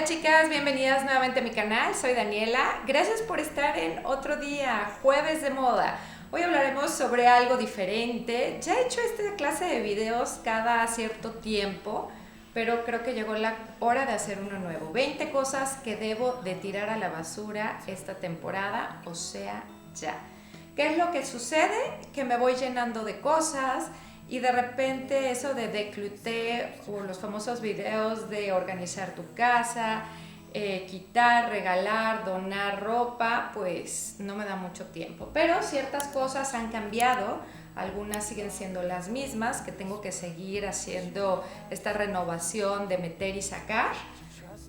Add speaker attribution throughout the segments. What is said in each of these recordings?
Speaker 1: chicas, bienvenidas nuevamente a mi canal, soy Daniela. Gracias por estar en otro día, jueves de moda. Hoy hablaremos sobre algo diferente. Ya he hecho esta clase de videos cada cierto tiempo, pero creo que llegó la hora de hacer uno nuevo. 20 cosas que debo de tirar a la basura esta temporada, o sea, ya. ¿Qué es lo que sucede? Que me voy llenando de cosas y de repente eso de declutter o los famosos videos de organizar tu casa, quitar, regalar, donar ropa, pues no me da mucho tiempo. Pero ciertas cosas han cambiado, algunas siguen siendo las mismas, que tengo que seguir haciendo esta renovación de meter y sacar.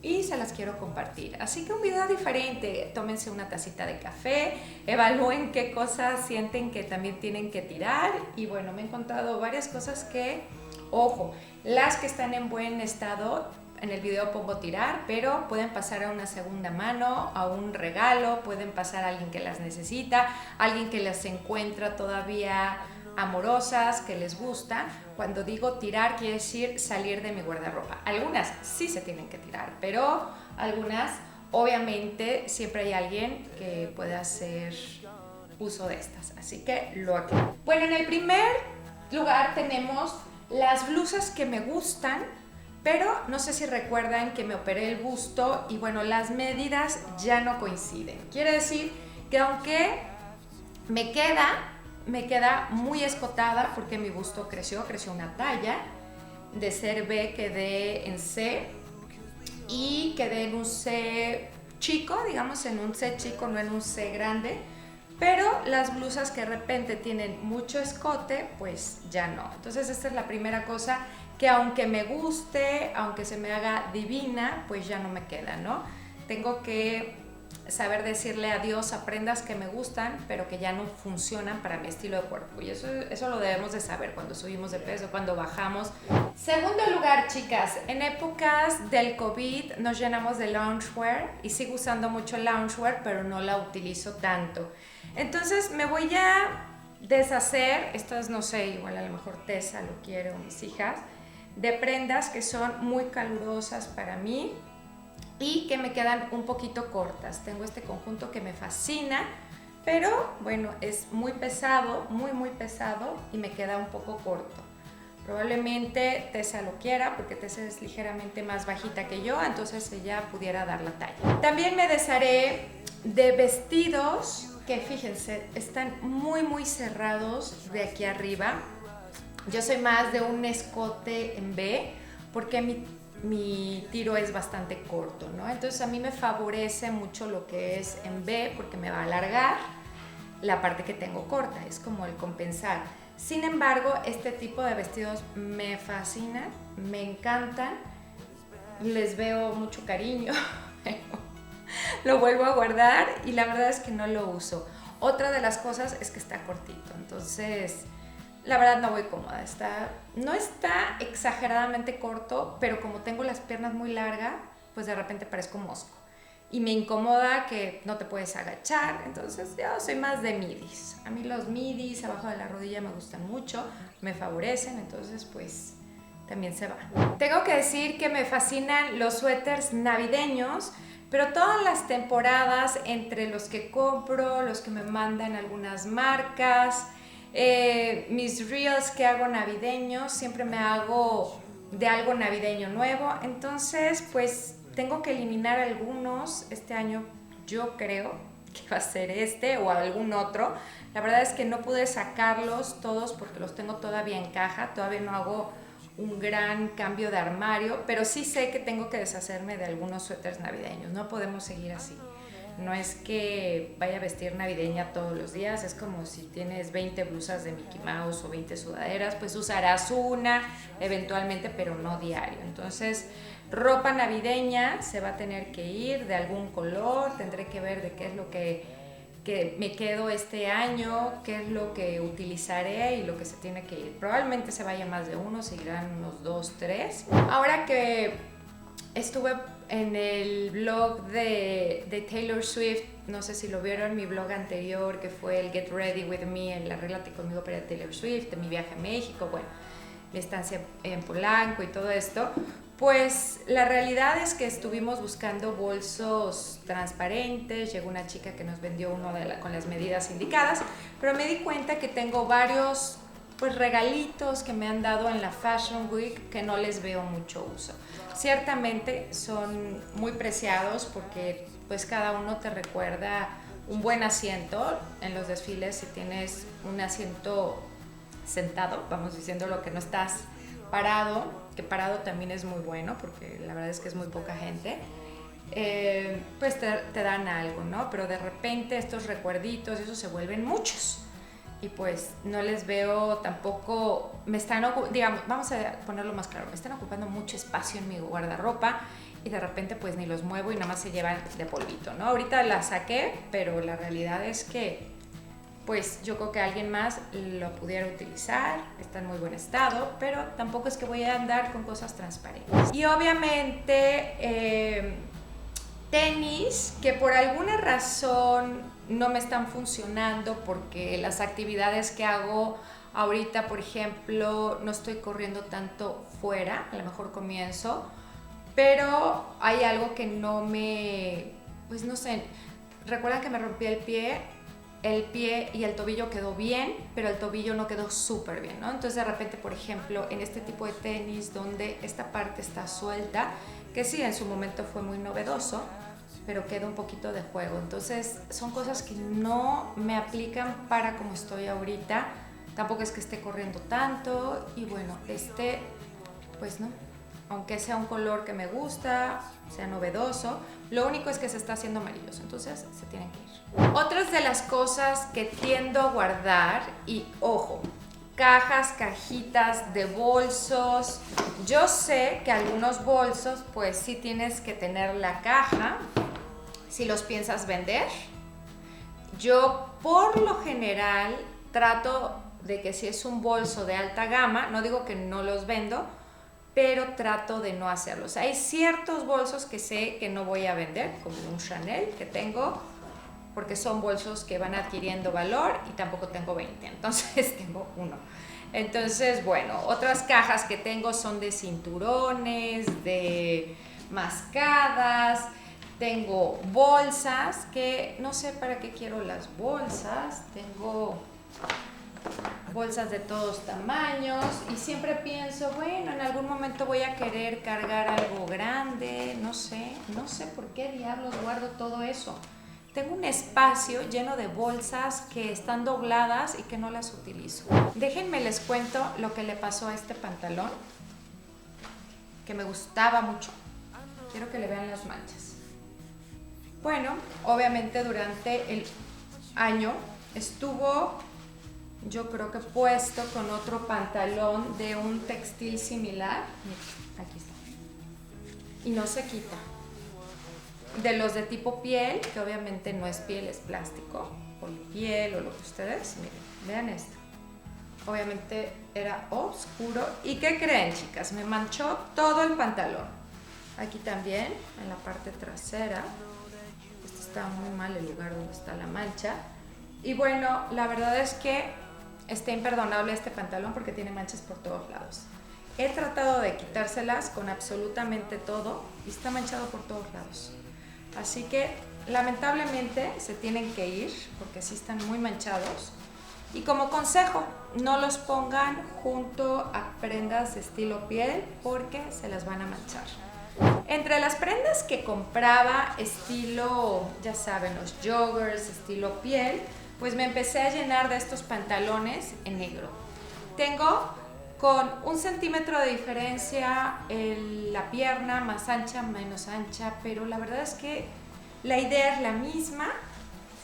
Speaker 1: Y se las quiero compartir. Así que un video diferente, tómense una tacita de café, evalúen qué cosas sienten que también tienen que tirar. Y bueno, me he encontrado varias cosas que, ojo, las que están en buen estado, en el video pongo tirar, pero pueden pasar a una segunda mano, a un regalo, pueden pasar a alguien que las necesita, alguien que las encuentra todavía amorosas, que les gusta. Cuando digo tirar, quiere decir salir de mi guardarropa. Algunas sí se tienen que tirar, pero algunas, obviamente, siempre hay alguien que pueda hacer uso de estas. Así que lo aclaro. Bueno, en el primer lugar tenemos las blusas que me gustan, pero no sé si recuerdan que me operé el busto y bueno, las medidas ya no coinciden. Quiere decir que aunque me queda muy escotada porque mi busto creció una talla. De ser B quedé en C y quedé en un C chico, digamos en un C chico, no en un C grande. Pero las blusas que de repente tienen mucho escote, pues ya no. Entonces esta es la primera cosa que aunque me guste, aunque se me haga divina, pues ya no me queda, ¿no? Tengo que saber decirle adiós a prendas que me gustan, pero que ya no funcionan para mi estilo de cuerpo. Y eso lo debemos de saber cuando subimos de peso, cuando bajamos. Segundo lugar, chicas, en épocas del COVID nos llenamos de loungewear y sigo usando mucho loungewear, pero no la utilizo tanto. Entonces me voy a deshacer, estas no sé, igual a lo mejor Tessa lo quiere o mis hijas, de prendas que son muy calurosas para mí y que me quedan un poquito cortas. Tengo este conjunto que me fascina, pero bueno, es muy pesado, muy pesado y me queda un poco corto. Probablemente Tessa lo quiera porque Tessa es ligeramente más bajita que yo, entonces ella pudiera dar la talla. También me desharé de vestidos que, fíjense, están muy cerrados de aquí arriba. Yo soy más de un escote en B porque mi tiro es bastante corto, ¿no? Entonces a mí me favorece mucho lo que es en B porque me va a alargar la parte que tengo corta, es como el compensar. Sin embargo, este tipo de vestidos me fascinan, me encantan, les veo mucho cariño, lo vuelvo a guardar y la verdad es que no lo uso. Otra de las cosas es que está cortito, entonces la verdad no voy cómoda, no está exageradamente corto, pero como tengo las piernas muy largas, pues de repente parezco mosco. Y me incomoda que no te puedes agachar, entonces yo soy más de midis. A mí los midis abajo de la rodilla me gustan mucho, me favorecen, entonces pues también se va. Tengo que decir que me fascinan los suéteres navideños, pero todas las temporadas, entre los que compro, los que me mandan algunas marcas, mis reels que hago navideños, siempre me hago de algo navideño nuevo, entonces pues tengo que eliminar algunos. Este año yo creo que va a ser este o algún otro. La verdad es que no pude sacarlos todos porque los tengo todavía en caja, todavía no hago un gran cambio de armario, pero sí sé que tengo que deshacerme de algunos suéteres navideños, no podemos seguir así. No es que vaya a vestir navideña todos los días, es como si tienes 20 blusas de Mickey Mouse o 20 sudaderas, pues usarás una eventualmente, pero no diario. Entonces, ropa navideña se va a tener que ir de algún color, tendré que ver de qué es lo que me quedo este año, qué es lo que utilizaré y lo que se tiene que ir. Probablemente se vaya más de uno, se irán unos 2, 3. Ahora que estuve en el blog de Taylor Swift, no sé si lo vieron, mi blog anterior que fue el Get Ready With Me, el Arréglate Conmigo para Taylor Swift, de mi viaje a México, bueno, mi estancia en Polanco y todo esto, Pues la realidad es que estuvimos buscando bolsos transparentes, llegó una chica que nos vendió uno con las medidas indicadas, pero me di cuenta que tengo varios pues regalitos que me han dado en la Fashion Week que no les veo mucho uso. Ciertamente son muy preciados porque pues cada uno te recuerda un buen asiento en los desfiles. Si tienes un asiento sentado, vamos diciendo lo que no estás parado, que parado también es muy bueno porque la verdad es que es muy poca gente, pues te dan algo, ¿no? Pero de repente estos recuerditos, esos se vuelven muchos y pues no les veo tampoco, digamos, vamos a ponerlo más claro, me están ocupando mucho espacio en mi guardarropa y de repente pues ni los muevo y nada más se llevan de polvito, ¿no? Ahorita la saqué, pero la realidad es que pues yo creo que alguien más lo pudiera utilizar, está en muy buen estado, pero tampoco es que voy a andar con cosas transparentes. Y obviamente tenis que por alguna razón no me están funcionando porque las actividades que hago ahorita, por ejemplo, no estoy corriendo tanto fuera, a lo mejor comienzo, pero hay algo que no me, pues no sé, recuerdan que me rompí el pie y el tobillo quedó bien, pero el tobillo no quedó súper bien, ¿no? Entonces de repente, por ejemplo, en este tipo de tenis donde esta parte está suelta, que sí, en su momento fue muy novedoso, pero queda un poquito de juego. Entonces son cosas que no me aplican para como estoy ahorita. Tampoco es que esté corriendo tanto y bueno, pues no. Aunque sea un color que me gusta, sea novedoso, lo único es que se está haciendo amarilloso, entonces se tienen que ir. Otras de las cosas que tiendo a guardar, y ojo, cajitas de bolsos. Yo sé que algunos bolsos, pues sí tienes que tener la caja si los piensas vender. Yo por lo general trato de que si es un bolso de alta gama, no digo que no los vendo, pero trato de no hacerlos. Hay ciertos bolsos que sé que no voy a vender, como un Chanel que tengo, porque son bolsos que van adquiriendo valor y tampoco tengo 20, entonces tengo uno. Entonces, bueno, otras cajas que tengo son de cinturones, de mascadas, tengo bolsas que no sé para qué quiero las bolsas, tengo bolsas de todos tamaños y siempre pienso, bueno, en algún momento voy a querer cargar algo grande, no sé por qué diablos guardo todo eso. Tengo un espacio lleno de bolsas que están dobladas y que no las utilizo. Déjenme les cuento lo que le pasó a este pantalón, que me gustaba mucho. Quiero que le vean las manchas. Bueno, obviamente durante el año estuvo, yo creo que puesto con otro pantalón de un textil similar. Mira, aquí está. Y no se quita. De los de tipo piel, que obviamente no es piel, es plástico, polipiel o lo que ustedes, miren, vean esto. Obviamente era oscuro. ¿Y qué creen, chicas? Me manchó todo el pantalón. Aquí también, en la parte trasera. Este está muy mal el lugar donde está la mancha. Y bueno, la verdad es que está imperdonable este pantalón porque tiene manchas por todos lados. He tratado de quitárselas con absolutamente todo y está manchado por todos lados. Así que lamentablemente se tienen que ir porque sí están muy manchados. Y como consejo, no los pongan junto a prendas de estilo piel porque se las van a manchar. Entre las prendas que compraba estilo, ya saben, los joggers, estilo piel, pues me empecé a llenar de estos pantalones en negro. Tengo con 1 centímetro de diferencia la pierna, más ancha, menos ancha, pero la verdad es que la idea es la misma,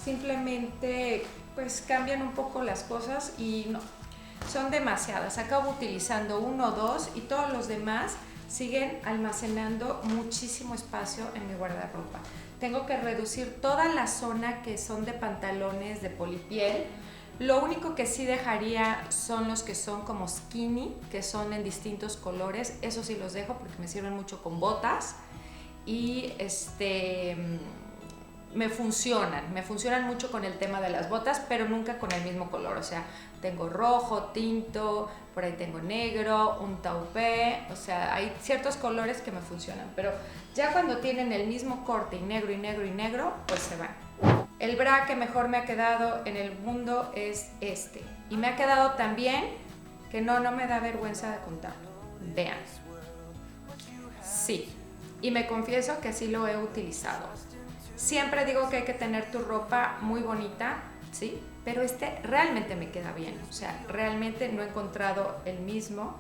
Speaker 1: simplemente pues cambian un poco las cosas y no, son demasiadas. Acabo utilizando 1 o 2 y todos los demás siguen almacenando muchísimo espacio en mi guardarropa. Tengo que reducir toda la zona que son de pantalones de polipiel. Lo único que sí dejaría son los que son como skinny, que son en distintos colores. Eso sí los dejo porque me sirven mucho con botas. Y me funcionan mucho con el tema de las botas, pero nunca con el mismo color. O sea, tengo rojo, tinto, por ahí tengo negro, un taupé, o sea, hay ciertos colores que me funcionan, pero ya cuando tienen el mismo corte y negro y negro y negro, pues se van. El bra que mejor me ha quedado en el mundo es este, y me ha quedado tan bien que no me da vergüenza de contarlo. Vean. Sí, y me confieso que sí lo he utilizado. Siempre digo que hay que tener tu ropa muy bonita, ¿sí? Pero este realmente me queda bien, o sea, realmente no he encontrado el mismo.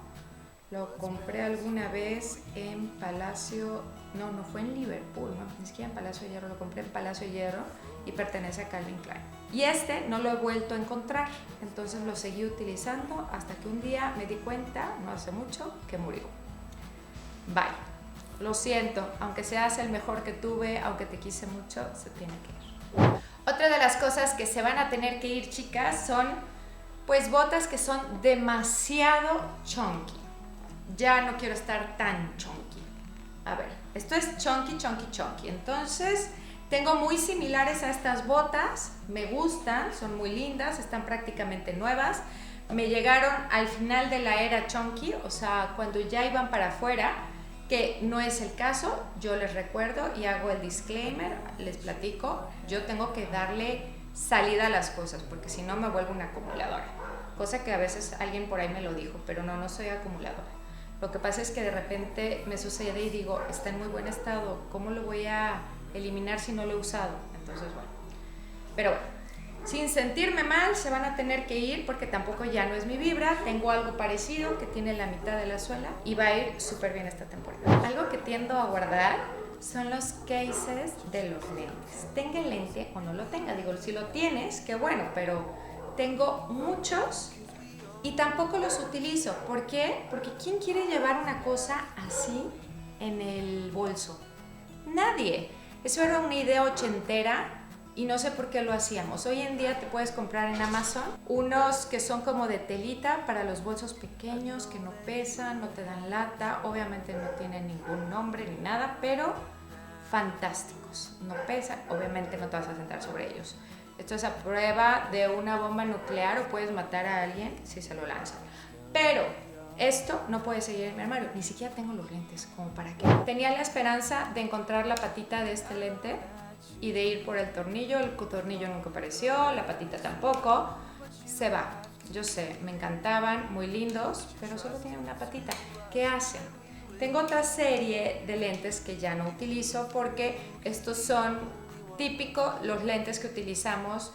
Speaker 1: Lo compré alguna vez en Palacio, no fue en Liverpool, no, ni siquiera en Palacio de Hierro, lo compré en Palacio de Hierro y pertenece a Calvin Klein. Y este no lo he vuelto a encontrar, entonces lo seguí utilizando hasta que un día me di cuenta, no hace mucho, que murió. Bye. Lo siento, aunque seas el mejor que tuve, aunque te quise mucho, se tiene que ir. Otra de las cosas que se van a tener que ir, chicas, son pues botas que son demasiado chunky. Ya no quiero estar tan chunky. A ver, esto es chunky, chunky, chunky. Entonces, tengo muy similares a estas botas. Me gustan, son muy lindas, están prácticamente nuevas. Me llegaron al final de la era chunky, o sea, cuando ya iban para afuera, que no es el caso. Yo les recuerdo y hago el disclaimer, les platico, yo tengo que darle salida a las cosas, porque si no me vuelvo una acumuladora, cosa que a veces alguien por ahí me lo dijo, pero no soy acumuladora. Lo que pasa es que de repente me sucede y digo, está en muy buen estado, ¿cómo lo voy a eliminar si no lo he usado? Entonces, bueno, pero bueno, sin sentirme mal, se van a tener que ir porque tampoco ya no es mi vibra. Tengo algo parecido que tiene la mitad de la suela y va a ir súper bien esta temporada. Algo que tiendo a guardar son los cases de los lentes. Tenga el lente o no lo tenga. Digo, si lo tienes, qué bueno, pero tengo muchos y tampoco los utilizo. ¿Por qué? Porque ¿quién quiere llevar una cosa así en el bolso? Nadie. Eso era una idea ochentera. Y no sé por qué lo hacíamos. Hoy en día te puedes comprar en Amazon unos que son como de telita para los bolsos pequeños, que no pesan, no te dan lata, obviamente no tienen ningún nombre ni nada, pero fantásticos. No pesan, obviamente no te vas a sentar sobre ellos. Esto es a prueba de una bomba nuclear o puedes matar a alguien si se lo lanzan. Pero esto no puede seguir en mi armario, ni siquiera tengo los lentes, como para qué. Tenía la esperanza de encontrar la patita de este lente y de ir por el tornillo nunca apareció, la patita tampoco, se va. Yo sé, me encantaban, muy lindos, pero solo tienen una patita. ¿Qué hacen? Tengo otra serie de lentes que ya no utilizo porque estos son típicos los lentes que utilizamos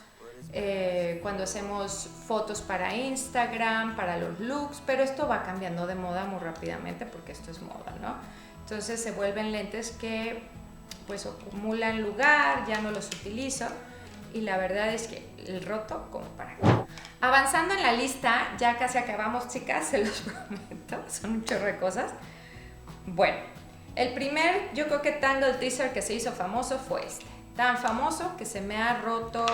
Speaker 1: cuando hacemos fotos para Instagram, para los looks, pero esto va cambiando de moda muy rápidamente porque esto es moda, ¿no? Entonces se vuelven lentes que pues acumulan lugar, ya no los utilizo y la verdad es que el roto como para qué. Avanzando en la lista, ya casi acabamos, chicas, se los prometo, son un chorro de cosas. Bueno, el primer, yo creo que Tangle Teaser que se hizo famoso fue este, tan famoso que se me ha roto,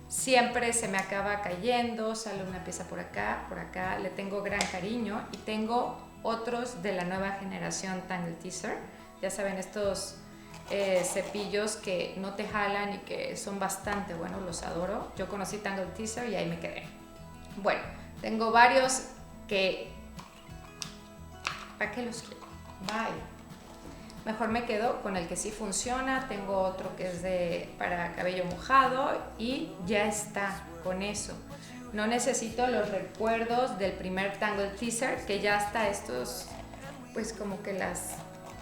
Speaker 1: siempre se me acaba cayendo, sale una pieza por acá, le tengo gran cariño y tengo otros de la nueva generación Tangle Teaser, ya saben, estos cepillos que no te jalan y que son bastante buenos, los adoro. Yo conocí Tangle Teaser y ahí me quedé. Bueno, tengo varios que... ¿Para qué los quiero? Bye. Mejor me quedo con el que sí funciona. Tengo otro que es para cabello mojado y ya está con eso. No necesito los recuerdos del primer Tangle Teaser, que ya hasta estos, pues como que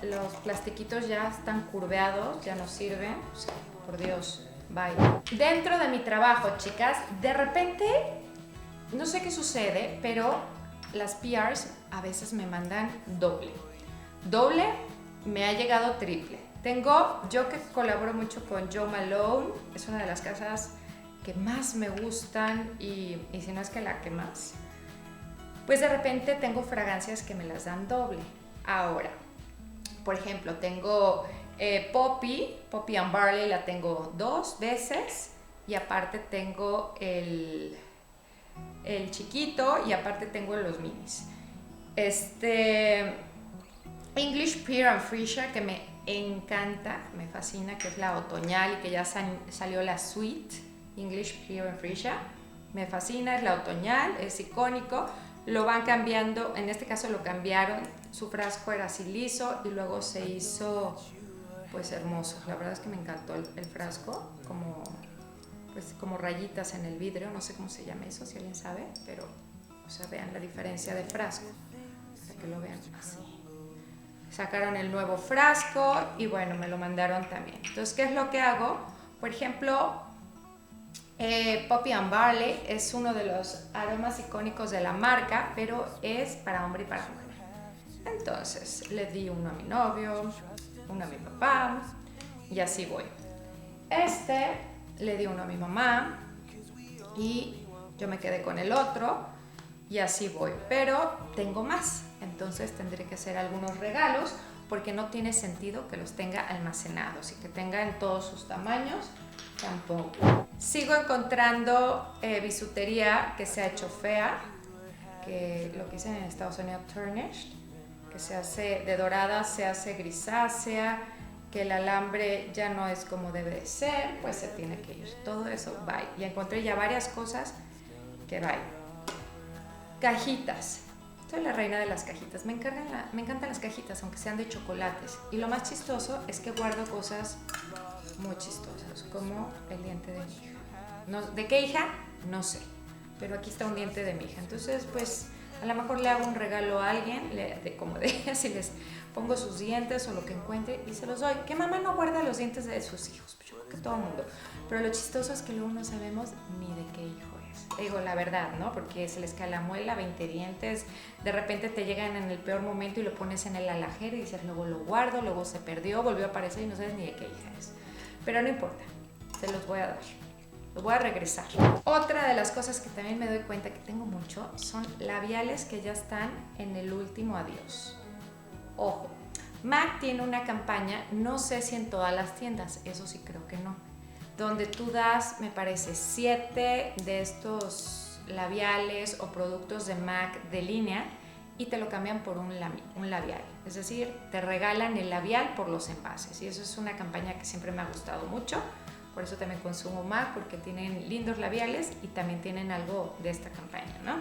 Speaker 1: los plastiquitos ya están curveados, ya no sirven. O sea, por Dios, bye. Dentro de mi trabajo, chicas, de repente, no sé qué sucede, pero las PRs a veces me mandan doble. Doble, me ha llegado triple. Yo que colaboro mucho con Jo Malone, es una de las casas que más me gustan y si no es que la que más, pues de repente tengo fragancias que me las dan doble. Ahora, por ejemplo, tengo Poppy and Barley, la tengo 2 veces y aparte tengo el chiquito y aparte tengo los minis. English Pear and Freesia, que me encanta, me fascina, que es la otoñal y que ya salió la Sweet English Here in Frisia. Me fascina, es la otoñal, es icónico. Lo van cambiando, en este caso lo cambiaron, su frasco era así liso y luego se hizo pues hermoso. La verdad es que me encantó el frasco, como rayitas en el vidrio, no sé cómo se llama eso, si alguien sabe, pero o sea, vean la diferencia de frasco, para que lo vean así. Sacaron el nuevo frasco y bueno, me lo mandaron también. Entonces, ¿qué es lo que hago? Por ejemplo, Poppy and Barley es uno de los aromas icónicos de la marca, pero es para hombre y para mujer. Entonces, le di uno a mi novio, uno a mi papá y así voy. Le di uno a mi mamá y yo me quedé con el otro y así voy. Pero tengo más, entonces tendré que hacer algunos regalos porque no tiene sentido que los tenga almacenados y que tenga en todos sus tamaños. Tampoco. Sigo encontrando bisutería que se ha hecho fea, que lo que dicen en Estados Unidos tarnished, que se hace de dorada, se hace grisácea, que el alambre ya no es como debe de ser, pues se tiene que ir. Todo eso, bye. Y encontré ya varias cosas que bye. Cajitas. Soy la reina de las cajitas. Me encantan las cajitas, aunque sean de chocolates. Y lo más chistoso es que guardo cosas muy chistosas, como el diente de mi hija. No, ¿de qué hija? No sé. Pero aquí está un diente de mi hija. Entonces, pues, a lo mejor le hago un regalo a alguien, como de ellas, y les pongo sus dientes o lo que encuentre y se los doy. ¿Qué mamá no guarda los dientes de sus hijos? Pues yo creo que todo el mundo. Pero lo chistoso es que luego no sabemos ni de qué hijo es. Digo, la verdad, ¿no? Porque se les cae la muela, 20 dientes, de repente te llegan en el peor momento y lo pones en el alajero y dices, luego lo guardo, luego se perdió, volvió a aparecer y no sabes ni de qué hija es. Pero no importa, se los voy a dar. Los voy a regresar. Otra de las cosas que también me doy cuenta que tengo mucho son labiales que ya están en el último adiós. Ojo, MAC tiene una campaña, no sé si en todas las tiendas, eso sí creo que no, donde tú das, me parece, 7 de estos labiales o productos de MAC de línea y te lo cambian por un labial. Es decir, te regalan el labial por los envases y eso es una campaña que siempre me ha gustado mucho. Por eso también consumo MAC, porque tienen lindos labiales y también tienen algo de esta campaña, ¿no?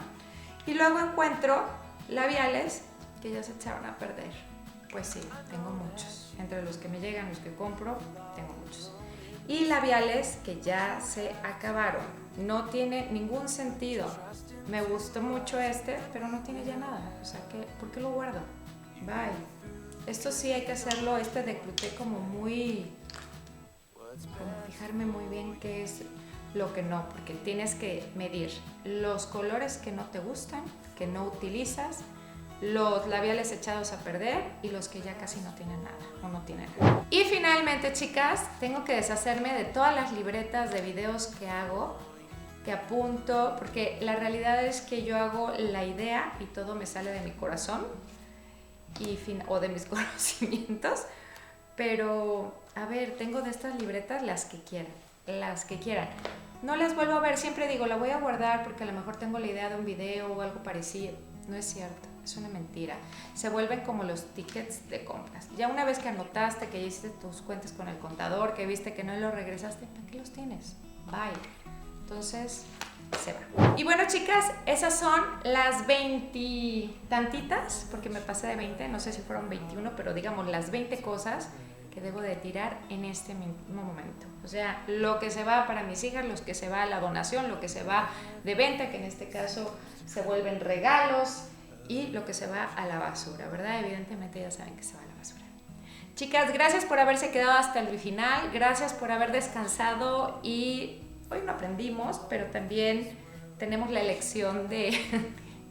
Speaker 1: Y luego encuentro labiales que ya se echaron a perder. Pues sí, tengo muchos. Entre los que me llegan, los que compro, tengo muchos. Y labiales que ya se acabaron. No tiene ningún sentido. Me gustó mucho pero no tiene ya nada. O sea, ¿por qué lo guardo? Bye. Esto sí hay que hacerlo, de Cloté como fijarme muy bien qué es lo que no, porque tienes que medir los colores que no te gustan, que no utilizas, los labiales echados a perder y los que ya casi no tienen nada o no tienen nada. Y finalmente, chicas, tengo que deshacerme de todas las libretas de videos que hago, que apunto, porque la realidad es que yo hago la idea y todo me sale de mi corazón o de mis conocimientos. Pero, a ver, tengo de estas libretas las que quieran. No las vuelvo a ver, siempre digo, la voy a guardar porque a lo mejor tengo la idea de un video o algo parecido. No es cierto, es una mentira. Se vuelven como los tickets de compras. Ya una vez que anotaste, que hiciste tus cuentas con el contador, que viste que no los regresaste, ¿para qué los tienes? Bye. Entonces, se va. Y bueno, chicas, esas son las 20 tantitas, porque me pasé de 20, no sé si fueron 21, pero digamos las 20 cosas que debo de tirar en este mismo momento. O sea, lo que se va para mis hijas, lo que se va a la donación, lo que se va de venta, que en este caso se vuelven regalos, y lo que se va a la basura, ¿verdad? Evidentemente ya saben que se va a la basura. Chicas, gracias por haberse quedado hasta el final, gracias por haber descansado y hoy no aprendimos, pero también tenemos la elección de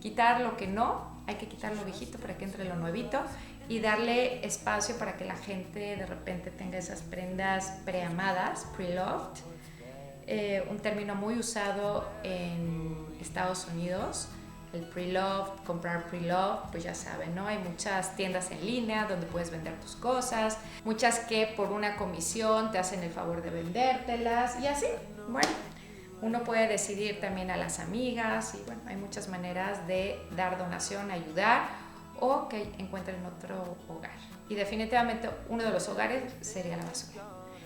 Speaker 1: quitar lo que no, hay que quitar lo viejito para que entre lo nuevito y darle espacio para que la gente de repente tenga esas prendas preamadas, pre-loved, un término muy usado en Estados Unidos, el pre-loved, comprar pre-loved, pues ya saben, ¿no? Hay muchas tiendas en línea donde puedes vender tus cosas, muchas que por una comisión te hacen el favor de vendértelas y así, bueno, uno puede decidir también a las amigas y bueno, hay muchas maneras de dar donación, ayudar o que encuentren otro hogar. Y definitivamente uno de los hogares sería la basura.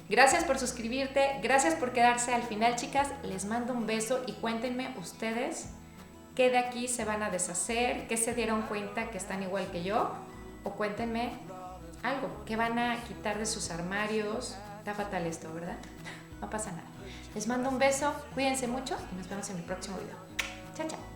Speaker 1: Gracias por suscribirte, gracias por quedarse al final, chicas. Les mando un beso y cuéntenme ustedes qué de aquí se van a deshacer, qué se dieron cuenta que están igual que yo, o cuéntenme algo que van a quitar de sus armarios. Está fatal esto, ¿verdad? No pasa nada. Les mando un beso, cuídense mucho y nos vemos en el próximo video. Chao, chao.